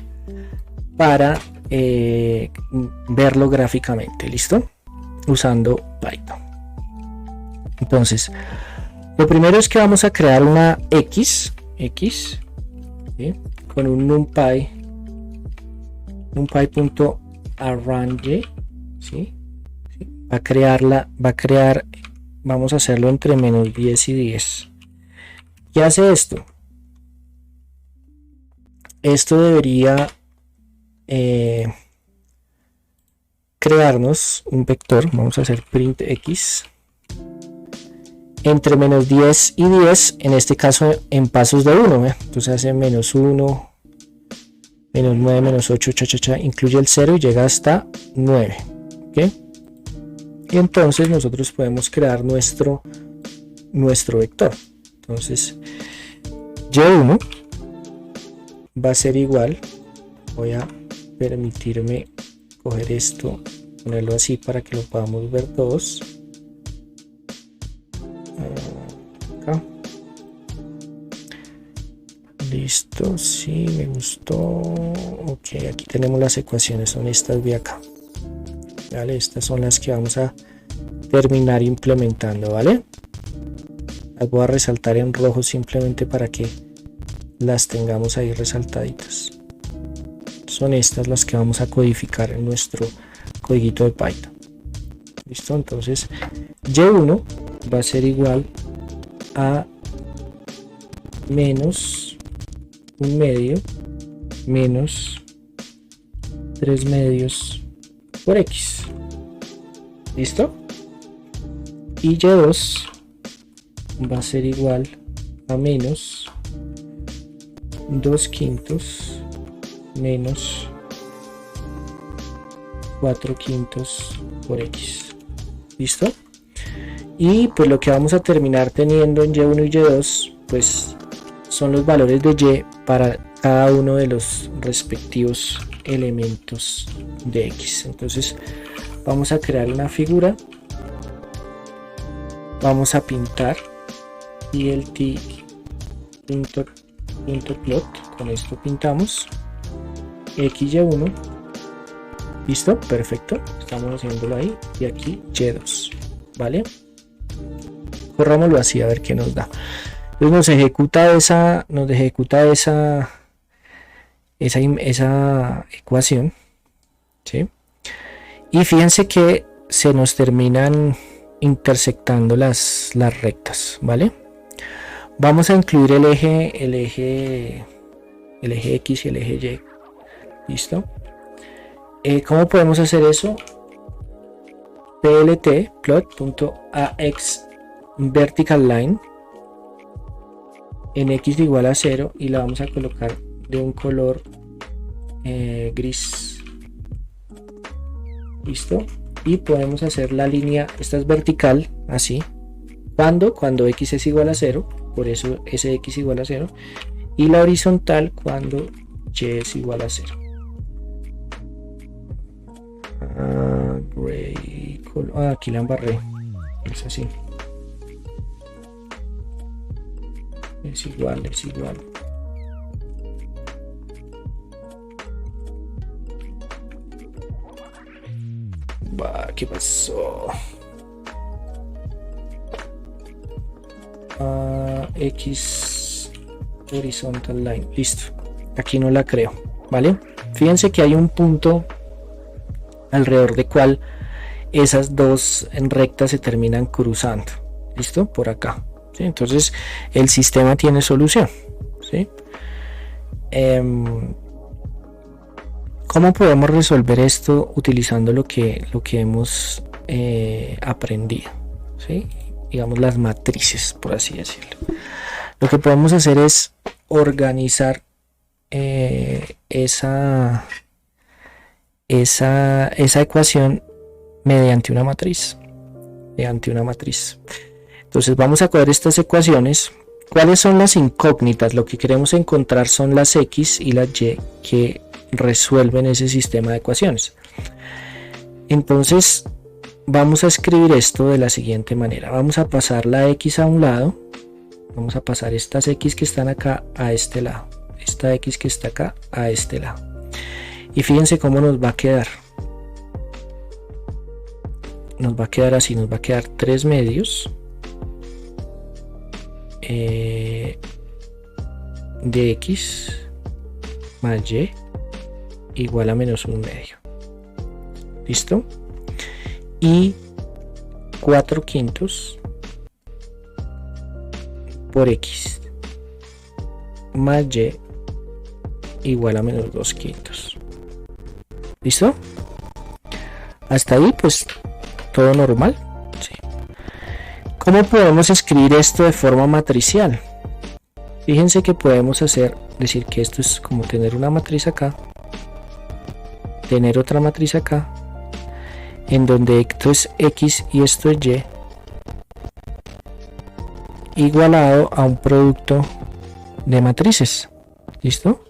para verlo gráficamente. ¿Listo? Usando Python. Entonces, lo primero es que vamos a crear una x, ¿sí? Con un numpy.arrange, ¿sí? Vamos a hacerlo entre menos 10 y 10. ¿Qué hace esto? Esto debería crearnos un vector. Vamos a hacer print x entre menos 10 y 10, en este caso en pasos de 1. Entonces hace menos 1, menos 9, menos 8, incluye el 0 y llega hasta 9. ¿Okay? Y entonces nosotros podemos crear nuestro vector. Entonces y1 va a ser igual, voy a permitirme coger esto, ponerlo así para que lo podamos ver todos. Acá. Listo, sí, me gustó. Ok, aquí tenemos las ecuaciones, son estas de acá. Vale, estas son las que vamos a terminar implementando, ¿vale? Las voy a resaltar en rojo simplemente para que las tengamos ahí resaltaditas. Son estas las que vamos a codificar en nuestro codiguito de Python. ¿Listo? Entonces y1 va a ser igual a menos 1/2 menos 3 medios por x. ¿Listo? Y y2 va a ser igual a menos 2 quintos menos 4 quintos por x. ¿Listo? Y pues lo que vamos a terminar teniendo en y1 y y2 pues son los valores de y para cada uno de los respectivos elementos de x. Entonces vamos a crear una figura, vamos a pintar y el t.plot, con esto pintamos x y1. Listo, perfecto, estamos haciéndolo ahí, y aquí y2, ¿vale? Corrámoslo así a ver qué nos da. Entonces nos ejecuta esa ecuación, ¿sí? Y fíjense que se nos terminan intersectando las rectas, ¿vale? Vamos a incluir el eje X y el eje Y. ¿Listo? ¿Cómo podemos hacer eso? plt plot.ax vertical line en x igual a 0 y la vamos a colocar de un color gris. ¿Listo? Y podemos hacer la línea, esta es vertical, así. Cuando x es igual a 0, por eso ese x igual a 0, y la horizontal cuando y es igual a 0. Gray color. Aquí la embarré, es así. Es igual. ¿Qué pasó? X horizontal line, listo. Aquí no la creo, ¿vale? Fíjense que hay un punto alrededor de cual esas dos en recta se terminan cruzando. ¿Listo? Por acá. ¿Sí? Entonces el sistema tiene solución. ¿Sí? ¿Cómo podemos resolver esto utilizando lo que hemos aprendido? ¿Sí? Digamos las matrices, por así decirlo. Lo que podemos hacer es organizar esa ecuación mediante una matriz. Entonces vamos a coger estas ecuaciones. ¿Cuáles son las incógnitas? Lo que queremos encontrar son las x y las y que resuelven ese sistema de ecuaciones. Entonces vamos a escribir esto de la siguiente manera. Vamos a pasar la x a un lado. Vamos a pasar estas x que están acá a este lado. Esta x que está acá a este lado. Y fíjense cómo nos va a quedar. Nos va a quedar así. Nos va a quedar 3 medios de x más y igual a menos 1 medio. ¿Listo? Y 4/5 por x más y igual a menos 2/5. ¿Listo? Hasta ahí pues todo normal. Sí. ¿Cómo podemos escribir esto de forma matricial? Fíjense que podemos decir que esto es como tener una matriz acá, tener otra matriz acá, en donde esto es x y esto es y, igualado a un producto de matrices. ¿Listo?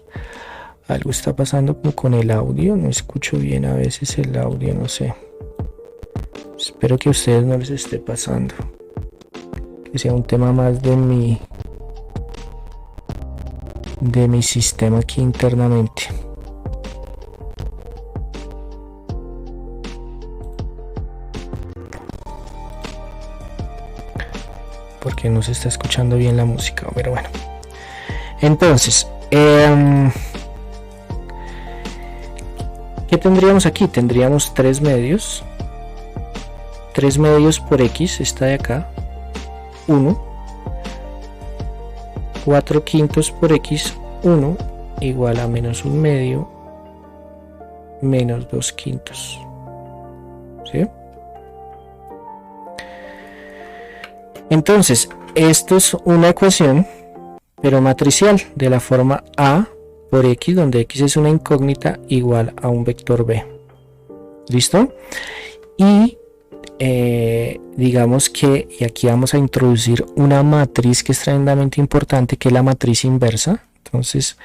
Algo está pasando con el audio, no escucho bien a veces el audio, no sé. Espero que a ustedes no les esté pasando, que sea un tema más de mi sistema aquí internamente. Porque no se está escuchando bien la música, pero bueno. Entonces, ¿qué tendríamos aquí? Tendríamos 3 medios. 3 medios por x, esta de acá, 1. 4/5 por x, 1, igual a menos 1 medio, menos 2/5. ¿Sí? Entonces, esto es una ecuación, pero matricial, de la forma a por x, donde x es una incógnita, igual a un vector b. ¿Listo? Y digamos que, y aquí vamos a introducir una matriz que es tremendamente importante, que es la matriz inversa. Entonces,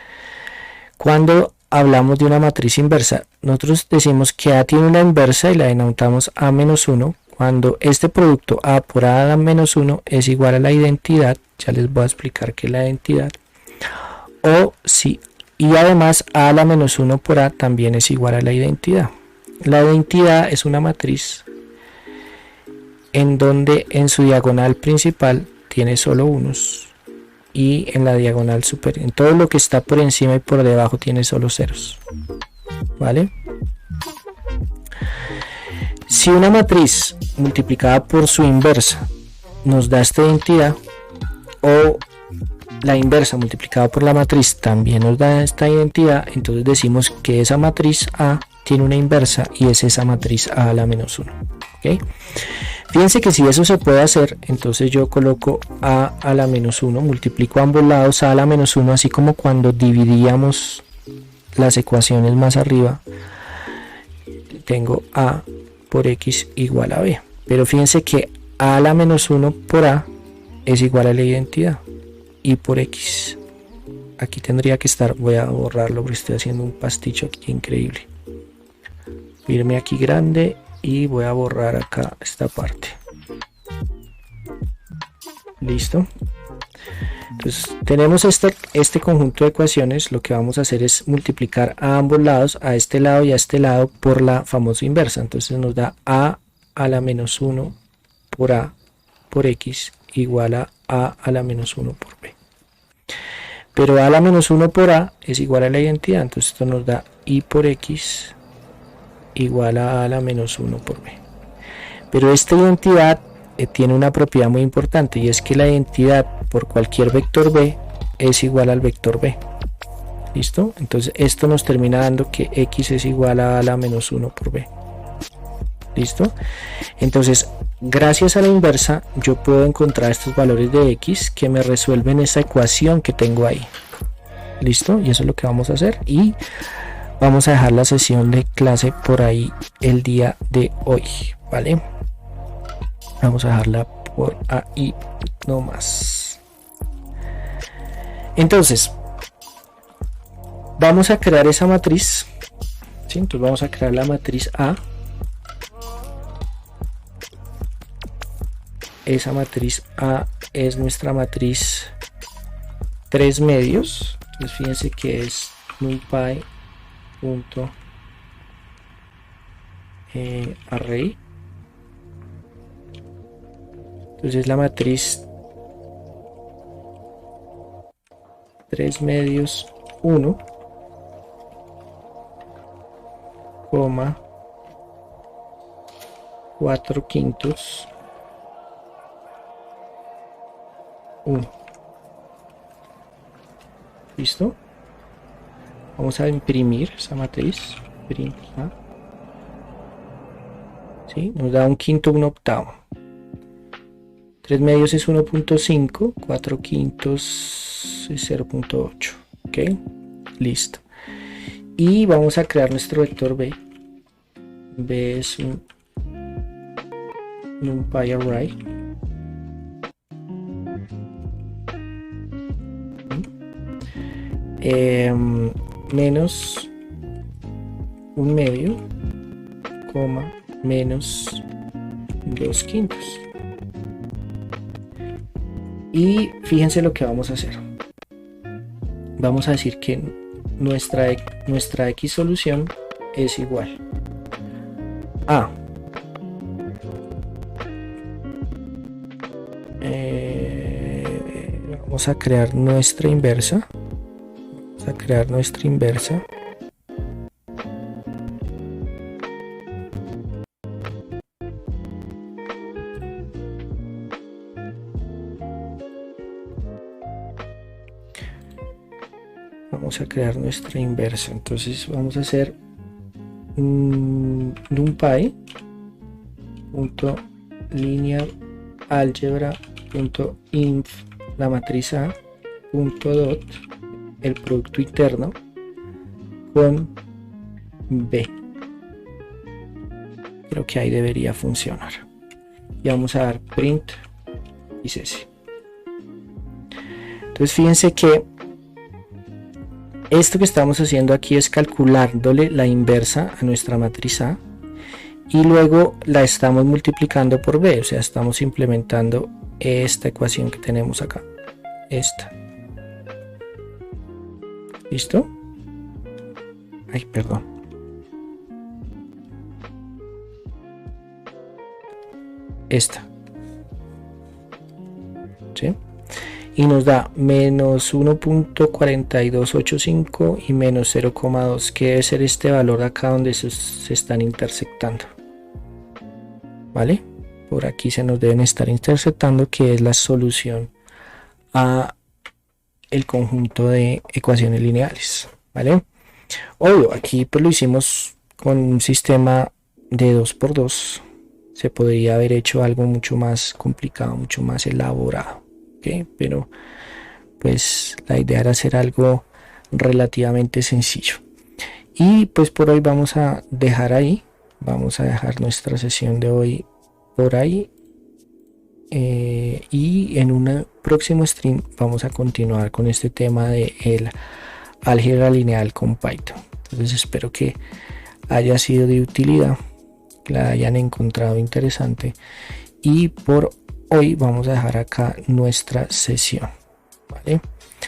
cuando hablamos de una matriz inversa, nosotros decimos que A tiene una inversa y la denominamos A-1, cuando este producto A por A-1 es igual a la identidad. Ya les voy a explicar qué es la identidad. O si, y además A-1 por A también es igual a la identidad. La identidad es una matriz en donde en su diagonal principal tiene solo unos y en la diagonal superior, en todo lo que está por encima y por debajo, tiene solo ceros. ¿Vale? Si una matriz multiplicada por su inversa nos da esta identidad, o la inversa multiplicada por la matriz también nos da esta identidad, entonces decimos que esa matriz A tiene una inversa y es esa matriz A-1. ¿Okay? Fíjense que si eso se puede hacer, entonces yo coloco A-1, multiplico ambos lados A-1, así como cuando dividíamos las ecuaciones más arriba, tengo A por X igual a B. Pero fíjense que A-1 por A es igual a la identidad, y por X. Aquí tendría que estar, voy a borrarlo porque estoy haciendo un pasticho aquí increíble. Irme aquí grande y voy a borrar acá esta parte. Listo. Entonces tenemos este conjunto de ecuaciones. Lo que vamos a hacer es multiplicar a ambos lados, a este lado y a este lado, por la famosa inversa. Entonces nos da A-1 por A por X igual a A-1 por B. Pero A-1 por A es igual a la identidad. Entonces esto nos da I por X igual a A-1 por B. Pero esta identidad tiene una propiedad muy importante, y es que la identidad por cualquier vector b es igual al vector b. ¿Listo? Entonces esto nos termina dando que x es igual a la menos 1 por b. ¿Listo? Entonces, gracias a la inversa, yo puedo encontrar estos valores de x que me resuelven esa ecuación que tengo ahí. ¿Listo? Y eso es lo que vamos a hacer. Y vamos a dejar la sesión de clase por ahí el día de hoy. ¿Vale? Vamos a dejarla por ahí nomás. Entonces, vamos a crear esa matriz. ¿Sí? Entonces vamos a crear la matriz A. Esa matriz A es nuestra matriz 3 medios. Entonces fíjense que es numpy punto array. Entonces la matriz 3 medios 1, coma 4 quintos 1. ¿Listo? Vamos a imprimir esa matriz. Print A. ¿Sí? Nos da un quinto, un octavo. 3 medios es 1.5, 4 quintos es 0.8. ¿Ok? Listo. Y vamos a crear nuestro vector B. B es un numpy array. Menos un medio, coma, menos 2 quintos. Y fíjense lo que vamos a hacer. Vamos a decir que nuestra X solución es igual a vamos a crear nuestra inversa. Vamos a crear nuestra inversa. Vamos a crear nuestra inversa. Entonces vamos a hacer numpy punto linear álgebra punto inf la matriz A punto dot el producto interno con B. Creo que ahí debería funcionar. Y vamos a dar print y cese. Entonces fíjense que esto que estamos haciendo aquí es calculándole la inversa a nuestra matriz A y luego la estamos multiplicando por B, o sea, estamos implementando esta ecuación que tenemos acá, esta. ¿Listo? Ay, perdón. Esta. ¿Sí? Y nos da menos 1.4285 y menos 0,2, que debe ser este valor acá donde se están intersectando. ¿Vale? Por aquí se nos deben estar intersectando, que es la solución a el conjunto de ecuaciones lineales. ¿Vale? Obvio, aquí pues lo hicimos con un sistema de 2×2. Se podría haber hecho algo mucho más complicado, mucho más elaborado. Pero pues la idea era hacer algo relativamente sencillo, y pues por hoy vamos a dejar ahí, vamos a dejar nuestra sesión de hoy por ahí, y en un próximo stream vamos a continuar con este tema de el álgebra lineal con Python. Entonces espero que haya sido de utilidad, que la hayan encontrado interesante, y por hoy vamos a dejar acá nuestra sesión, ¿vale?